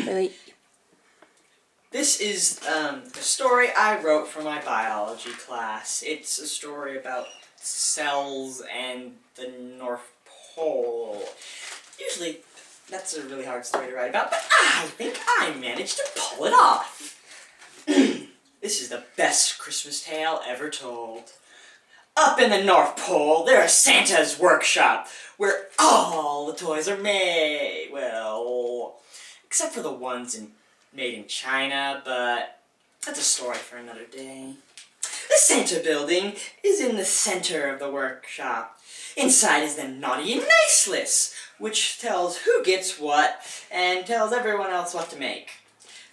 Wait. This is a story I wrote for my biology class. It's a story about cells and the North Pole. Usually, that's a really hard story to write about, but I think I managed to pull it off. This is the best Christmas tale ever told. Up in the North Pole, there is Santa's workshop, where all the toys are made. Well, except for the ones made in China, but that's a story for another day. The Santa building is in the center of the workshop. Inside is the naughty and nice list, which tells who gets what and tells everyone else what to make.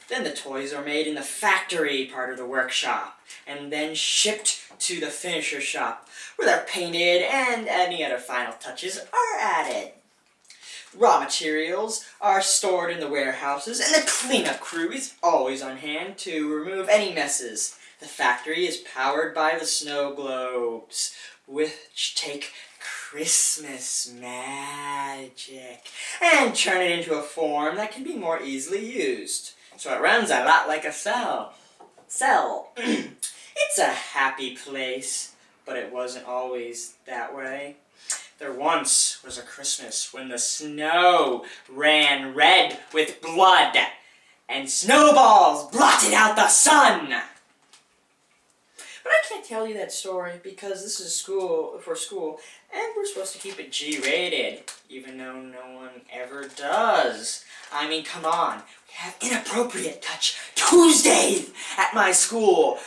Then the toys are made in the factory part of the workshop, and then shipped to the finisher shop, where they're painted and any other final touches are added. Raw materials are stored in the warehouses, and the cleanup crew is always on hand to remove any messes. The factory is powered by the snow globes, which take Christmas magic and turn it into a form that can be more easily used. So it runs a lot like a cell. It's a happy place, but it wasn't always that way. There once was a Christmas when the snow ran red with blood, and snowballs blotted out the sun. But I can't tell you that story because this is school, and we're supposed to keep it G-rated, even though no one ever does. I mean, come on. We have Inappropriate Touch Tuesday at my school.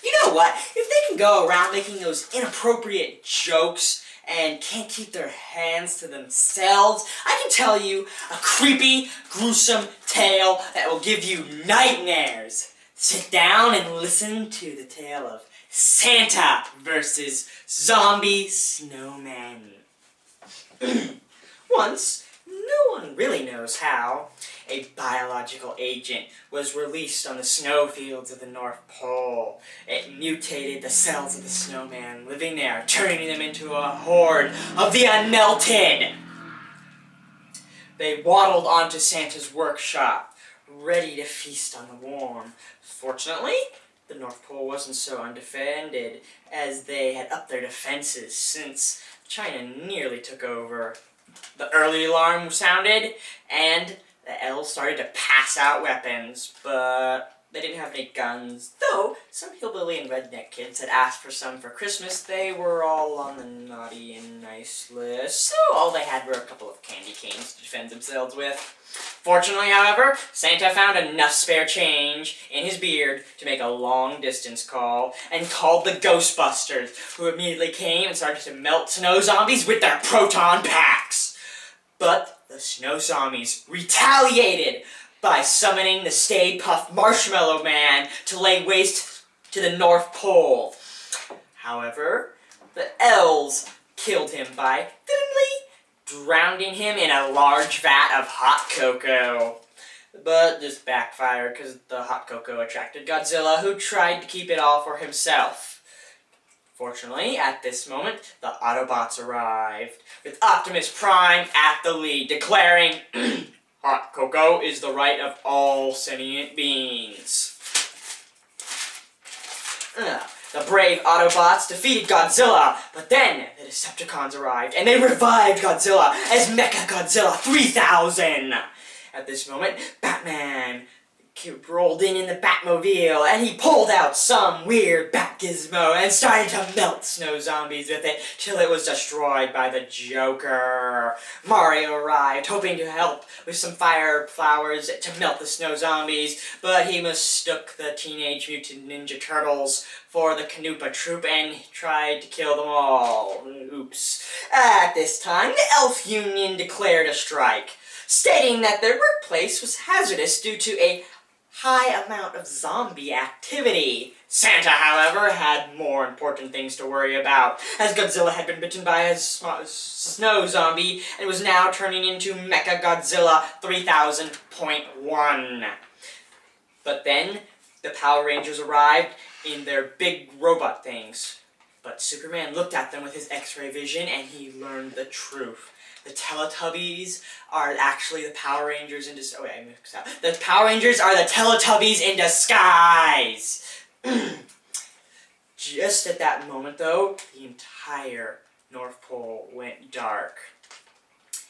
You know what? If they can go around making those inappropriate jokes and can't keep their hands to themselves, I can tell you a creepy, gruesome tale that will give you nightmares. Sit down and listen to the tale of Santa versus zombie snowmen. Once, no one really knows how, a biological agent was released on the snowfields of the North Pole. It mutated the cells of the snowman living there, turning them into a horde of the unmelted. They waddled onto Santa's workshop, ready to feast on the warm. Fortunately, the North Pole wasn't so undefended, as they had upped their defenses since China nearly took over. The early alarm sounded, and the elves started to pass out weapons, but they didn't have any guns. Though some hillbilly and redneck kids had asked for some for Christmas, they were all on the naughty and nice list, so all they had were a couple of candy canes to defend themselves with. Fortunately, however, Santa found enough spare change in his beard to make a long-distance call, and called the Ghostbusters, who immediately came and started to melt snow zombies with their proton packs. But the snow zombies retaliated by summoning the Stay Puft Marshmallow Man to lay waste to the North Pole. However, the elves killed him by drowning him in a large vat of hot cocoa. But this backfired because the hot cocoa attracted Godzilla, who tried to keep it all for himself. Fortunately, at this moment, the Autobots arrived, with Optimus Prime at the lead, declaring, "Hot cocoa is the right of all sentient beings." The brave Autobots defeated Godzilla, but then the Decepticons arrived, and they revived Godzilla as Mechagodzilla 3000! At this moment, Batman rolled in the Batmobile, and he pulled out some weird bat gizmo and started to melt snow zombies with it till it was destroyed by the Joker. Mario arrived, hoping to help with some fire flowers to melt the snow zombies, but he mistook the Teenage Mutant Ninja Turtles for the Koopa Troop and tried to kill them all. Oops. At this time, the Elf Union declared a strike, stating that their workplace was hazardous due to a high amount of zombie activity. Santa, however, had more important things to worry about, as Godzilla had been bitten by a snow zombie and was now turning into Mechagodzilla 3000.1. But then, the Power Rangers arrived in their big robot things. But Superman looked at them with his X-ray vision and he learned the truth. The Teletubbies are actually the Power Rangers in disguise. Oh wait, I mixed up. The Power Rangers are the Teletubbies in disguise! Just at that moment, though, the entire North Pole went dark.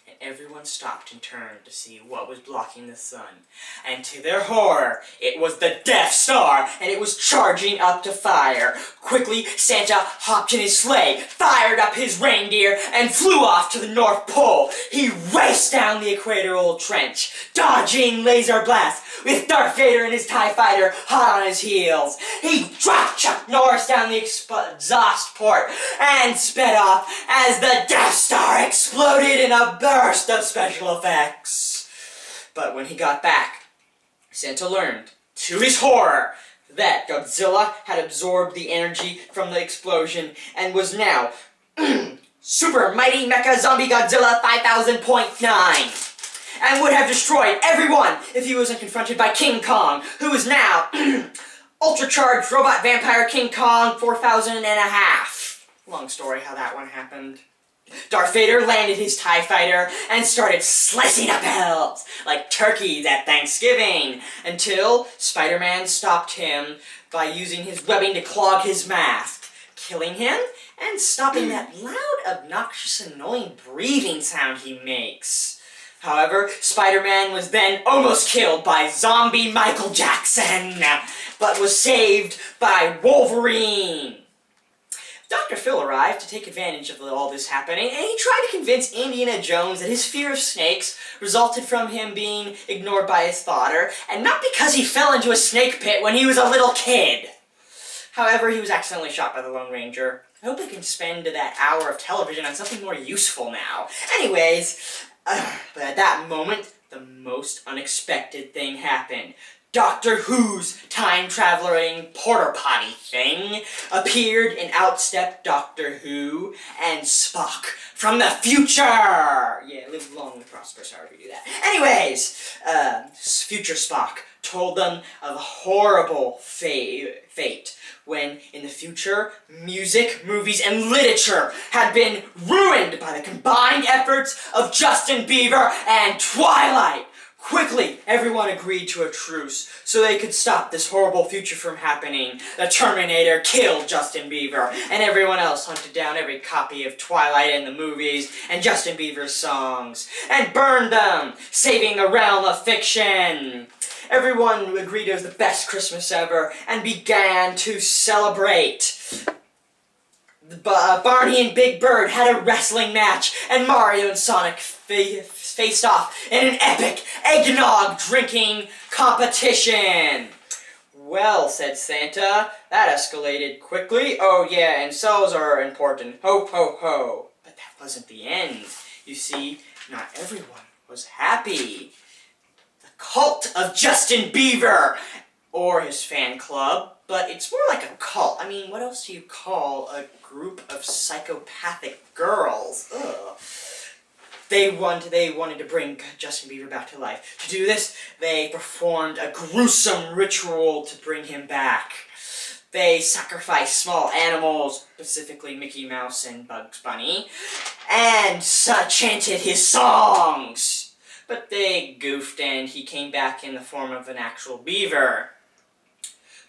And everyone stopped and turned to see what was blocking the sun. And to their horror, it was the Death Star, and it was charging up to fire. Quickly, Santa hopped in his sleigh, fired up his reindeer, and flew off to the North Pole. He raced down the equatorial trench, dodging laser blasts, with Darth Vader and his TIE Fighter hot on his heels. He dropped Chuck Norris down the exhaust port and sped off as the Death Star exploded in a burst of special effects. But when he got back, Santa learned, to his horror, that Godzilla had absorbed the energy from the explosion and was now Super Mighty Mecha Zombie Godzilla 5000.9. And would have destroyed everyone if he wasn't confronted by King Kong, who is now Ultra-Charged Robot Vampire King Kong 4000 and a half. Long story how that one happened. Darth Vader landed his TIE Fighter and started slicing up elves like turkeys at Thanksgiving, until Spider-Man stopped him by using his webbing to clog his mask, killing him and stopping that loud, obnoxious, annoying breathing sound he makes. However, Spider-Man was then almost killed by zombie Michael Jackson, but was saved by Wolverine. Dr. Phil arrived to take advantage of all this happening, and he tried to convince Indiana Jones that his fear of snakes resulted from him being ignored by his father, and not because he fell into a snake pit when he was a little kid. However, he was accidentally shot by the Lone Ranger. I hope I can spend that hour of television on something more useful now. Anyways, but at that moment, the most unexpected thing happened. Doctor Who's time-traveling porter-potty thing appeared, and out stepped Doctor Who and Spock from the future! Yeah, live long and prosperous, however you do that. Anyways, future Spock told them of a horrible fate when, in the future, music, movies, and literature had been ruined by the combined efforts of Justin Bieber and Twilight. Quickly, everyone agreed to a truce so they could stop this horrible future from happening. The Terminator killed Justin Bieber, and everyone else hunted down every copy of Twilight and the movies and Justin Bieber's songs and burned them, saving a realm of fiction. Everyone agreed it was the best Christmas ever and began to celebrate. Barney and Big Bird had a wrestling match, and Mario and Sonic faced off in an epic eggnog drinking competition. Well, said Santa, that escalated quickly. Oh yeah, and cells are important. Ho, ho, ho. But that wasn't the end. You see, not everyone was happy. The cult of Justin Bieber, or his fan club, but it's more like a cult. I mean, what else do you call a group of psychopathic girls? Ugh. They wanted to bring Justin Bieber back to life. To do this, they performed a gruesome ritual to bring him back. They sacrificed small animals, specifically Mickey Mouse and Bugs Bunny, and chanted his songs. But they goofed, and he came back in the form of an actual beaver.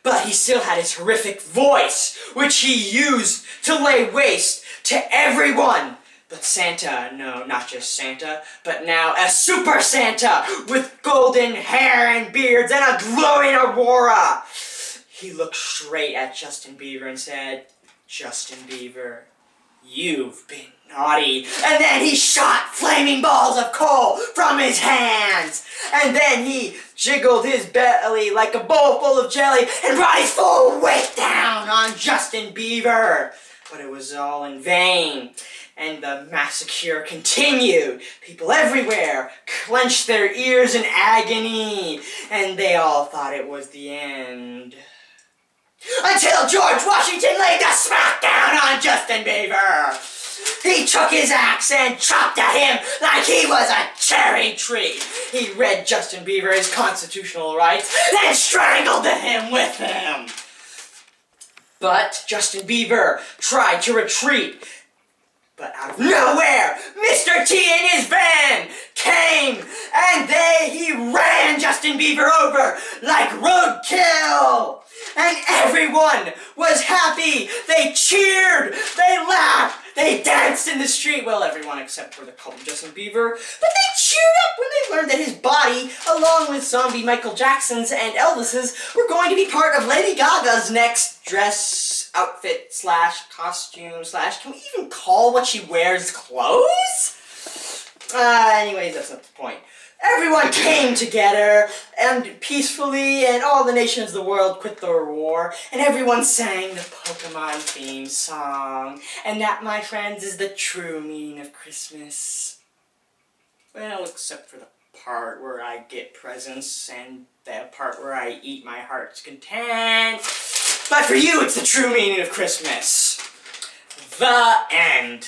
But he still had his horrific voice, which he used to lay waste to everyone. But Santa, no, not just Santa, but now a Super Santa with golden hair and beards and a glowing aurora. He looked straight at Justin Bieber and said, "Justin Bieber, you've been naughty." And then he shot flaming balls of coal from his hands. And then he jiggled his belly like a bowl full of jelly and brought his full weight down on Justin Bieber. But it was all in vain. And the massacre continued. People everywhere clenched their ears in agony, and they all thought it was the end. Until George Washington laid the smackdown on Justin Bieber. He took his axe and chopped at him like he was a cherry tree. He read Justin Bieber his constitutional rights, then strangled him with him. But Justin Bieber tried to retreat, But out of nowhere, Mr. T and his van came, and he ran Justin Bieber over like roadkill. And everyone was happy. They cheered, they laughed, they danced in the street. Well, everyone except for the cult of Justin Bieber. But they cheered up when they learned that his body, along with zombie Michael Jackson's and Elvis's, were going to be part of Lady Gaga's next dress outfit slash costume slash, can we even call what she wears clothes? Anyways, that's not the point. Everyone came together, and peacefully, and all the nations of the world quit their war, and everyone sang the Pokemon theme song. And that, my friends, is the true meaning of Christmas. Well, except for the part where I get presents, and the part where I eat my heart's content. But for you, it's the true meaning of Christmas. The end.